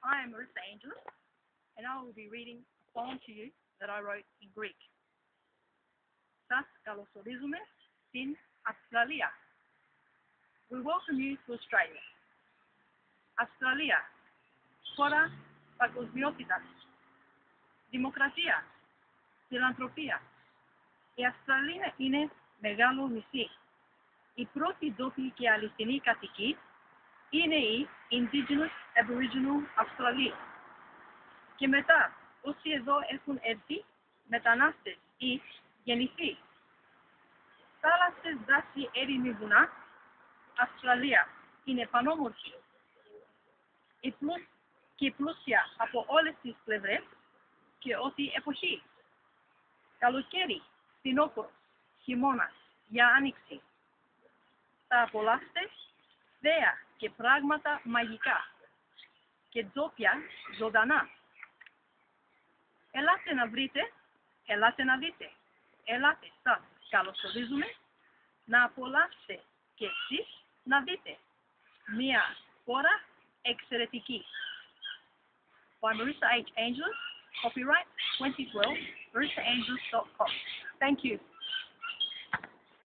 I am Marissa Angelus, and I will be reading a poem to you that I wrote in Greek. Σας καλωσορίζουμε στην Αυστραλία. We welcome you to Australia. Αυστραλία, χώρα παγκοσμιότητας, δημοκρατία, φιλανθρωπία. Η Αυστραλία είναι μεγάλο νησί. Οι πρώτοι ντόπιοι και αληθινοί κατοικοί είναι οι Indigenous Aboriginal Australia. Και μετά, όσοι εδώ έχουν έρθει, μετανάστες ή γεννηθεί. Θάλασσες, δάση, έρημη, βουνά, Αυστραλία είναι πανόμορφη και πλούσια από όλες τις πλευρές και ό,τι εποχή. Καλοκαίρι, φθινόπωρο, χειμώνας, για άνοιξη. Θα απολαύσετε θέα και πράγματα μαγικά και ντόπια ζωντανά. Ελάτε να βρείτε, ελάτε να δείτε. Ελάτε, σας καλωσορίζουμε να απολαύσετε και εσείς να δείτε μια χώρα εξαιρετική. By Marissa H. Angelus, copyright 2012, marissaangelus.com. Thank you.